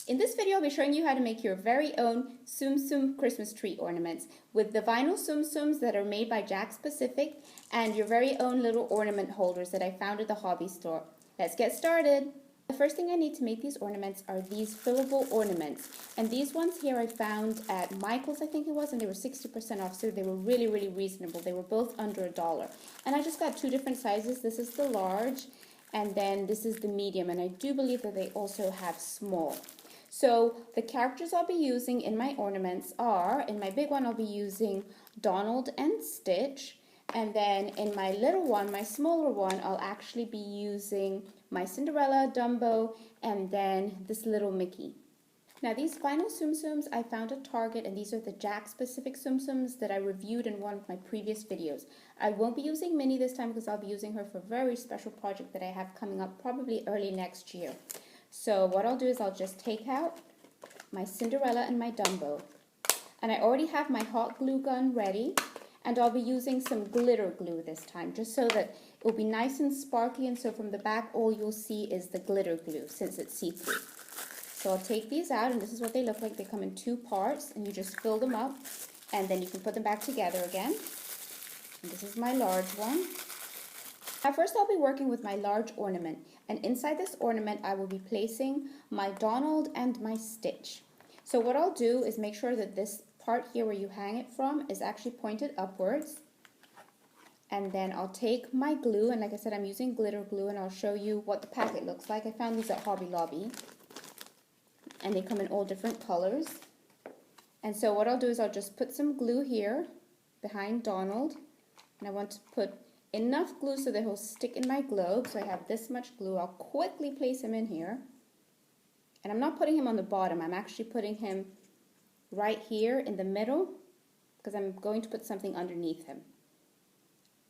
In this video, I'll be showing you how to make your very own Tsum Tsum Christmas tree ornaments with the vinyl Tsum Tsums that are made by Jakks Pacific and your very own little ornament holders that I found at the hobby store. Let's get started. The first thing I need to make these ornaments are these fillable ornaments. And these ones here I found at Michael's, I think it was, and they were 60% off, so they were really reasonable. They were both under $1. And I just got two different sizes. This is the large, and then this is the medium, and I do believe that they also have small. So the characters I'll be using in my ornaments are, in my big one I'll be using Donald and Stitch, and then in my little one, my smaller one, I'll actually be using my Cinderella, Dumbo, and then this little Mickey. Now these vinyl Tsum Tsums I found at Target, and these are the Jakks Pacific Tsum Tsums that I reviewed in one of my previous videos. I won't be using Minnie this time because I'll be using her for a very special project that I have coming up probably early next year. So what I'll do is I'll just take out my Cinderella and my Dumbo. And I already have my hot glue gun ready, and I'll be using some glitter glue this time, just so that it will be nice and sparkly, and so from the back all you'll see is the glitter glue since it's see-through. So I'll take these out, and this is what they look like. They come in two parts, and you just fill them up, and then you can put them back together again. And this is my large one. Now first I'll be working with my large ornament, and inside this ornament I will be placing my Donald and my Stitch. So what I'll do is make sure that this part here where you hang it from is actually pointed upwards, and then I'll take my glue, and like I said I'm using glitter glue, and I'll show you what the packet looks like. I found these at Hobby Lobby, and they come in all different colors. And so what I'll do is I'll just put some glue here behind Donald, and I want to put enough glue so that he'll stick in my globe. So I have this much glue. I'll quickly place him in here, and I'm not putting him on the bottom, I'm actually putting him right here in the middle because I'm going to put something underneath him.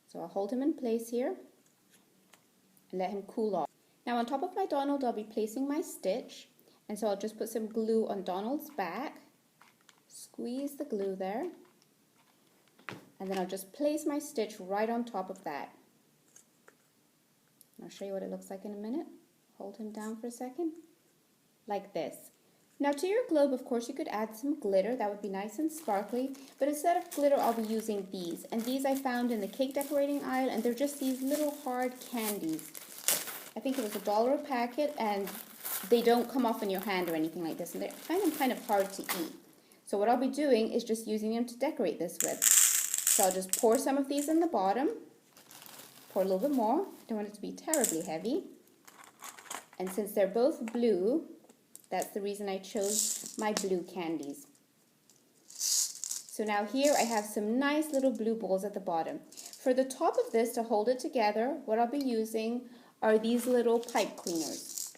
So I'll hold him in place here and let him cool off. Now on top of my Donald I'll be placing my Stitch, and so I'll just put some glue on Donald's back, squeeze the glue there, and then I'll just place my Stitch right on top of that. And I'll show you what it looks like in a minute. Hold him down for a second, like this. Now to your globe, of course, you could add some glitter. That would be nice and sparkly, but instead of glitter I'll be using these. And these I found in the cake decorating aisle, and they're just these little hard candies. I think it was $1 a packet, and they don't come off in your hand or anything like this, and I find them kind of hard to eat. So what I'll be doing is just using them to decorate this with. So I'll just pour some of these in the bottom, pour a little bit more, don't want it to be terribly heavy. And since they're both blue, that's the reason I chose my blue candies. So now here I have some nice little blue balls at the bottom. For the top of this, to hold it together, what I'll be using are these little pipe cleaners.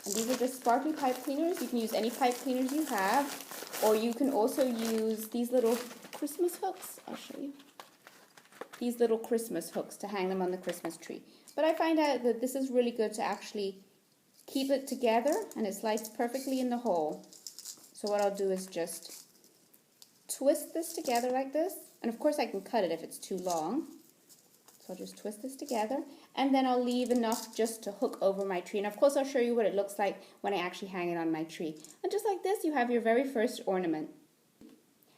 And these are just sparkly pipe cleaners. You can use any pipe cleaners you have, or you can also use these little Christmas hooks. I'll show you. These little Christmas hooks to hang them on the Christmas tree. But I find out that this is really good to actually keep it together, and it slides perfectly in the hole. So what I'll do is just twist this together like this, and of course I can cut it if it's too long. So I'll just twist this together, and then I'll leave enough just to hook over my tree. And of course I'll show you what it looks like when I actually hang it on my tree. And just like this, you have your very first ornament.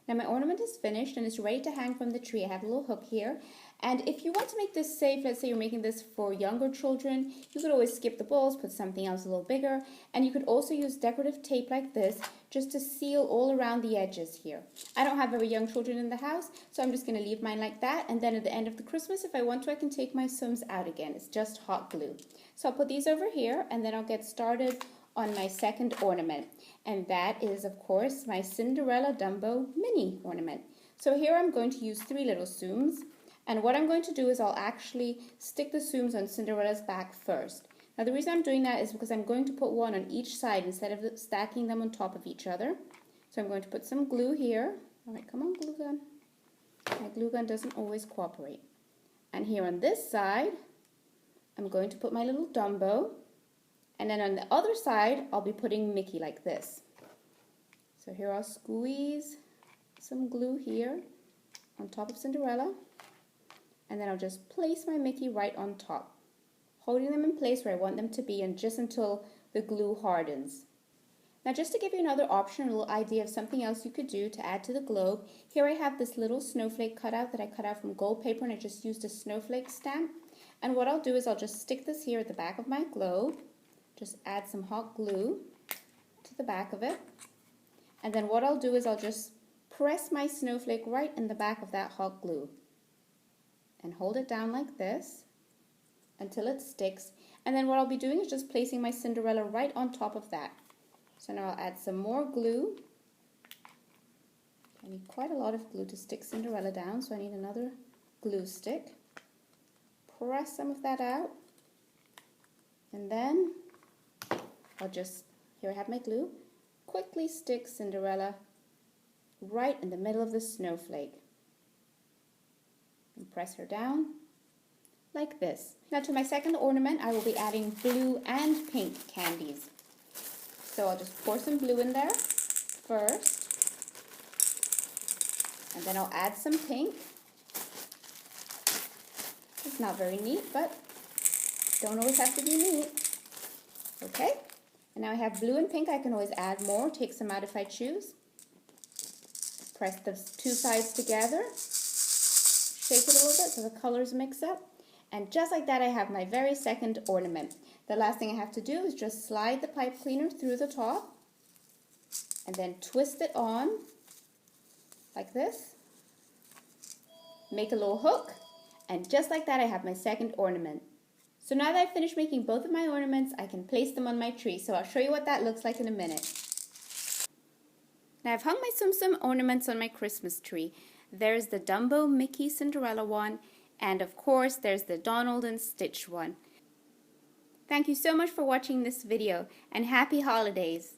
Now my ornament is finished and it's ready to hang from the tree. I have a little hook here, and if you want to make this safe, let's say you're making this for younger children, you could always skip the balls, put something else a little bigger, and you could also use decorative tape like this just to seal all around the edges here. I don't have very young children in the house, so I'm just going to leave mine like that, and then at the end of the Christmas, if I want to, I can take my Tsums out again. It's just hot glue. So I'll put these over here, and then I'll get started on my second ornament, and that is of course my Cinderella Dumbo mini ornament. So here I'm going to use 3 little Tsums, and what I'm going to do is I'll actually stick the Tsums on Cinderella's back first. Now the reason I'm doing that is because I'm going to put one on each side instead of stacking them on top of each other. So I'm going to put some glue here. Alright, come on glue gun. My glue gun doesn't always cooperate. And here on this side I'm going to put my little Dumbo. And then on the other side, I'll be putting Mickey like this. So here I'll squeeze some glue here on top of Cinderella. And then I'll just place my Mickey right on top, holding them in place where I want them to be, and just until the glue hardens. Now just to give you another option, a little idea of something else you could do to add to the globe, here I have this little snowflake cutout that I cut out from gold paper, and I just used a snowflake stamp. And what I'll do is I'll just stick this here at the back of my globe, just add some hot glue to the back of it. And then what I'll do is I'll just press my snowflake right in the back of that hot glue and hold it down like this until it sticks. And then what I'll be doing is just placing my Cinderella right on top of that. So now I'll add some more glue. I need quite a lot of glue to stick Cinderella down, so I need another glue stick. Press some of that out, and then I'll just, here I have my glue, quickly stick Cinderella right in the middle of the snowflake and press her down like this. Now to my second ornament, I will be adding blue and pink candies. So I'll just pour some blue in there first, and then I'll add some pink. It's not very neat, but don't always have to be neat. Okay, and now I have blue and pink. I can always add more, take some out if I choose. Press the two sides together, shake it a little bit so the colors mix up. And just like that, I have my very second ornament. The last thing I have to do is just slide the pipe cleaner through the top and then twist it on like this. Make a little hook, and just like that I have my second ornament. So now that I've finished making both of my ornaments, I can place them on my tree. So I'll show you what that looks like in a minute. Now I've hung my Tsum Tsum ornaments on my Christmas tree. There's the Dumbo, Mickey, Cinderella one, and of course there's the Donald and Stitch one. Thank you so much for watching this video, and happy holidays!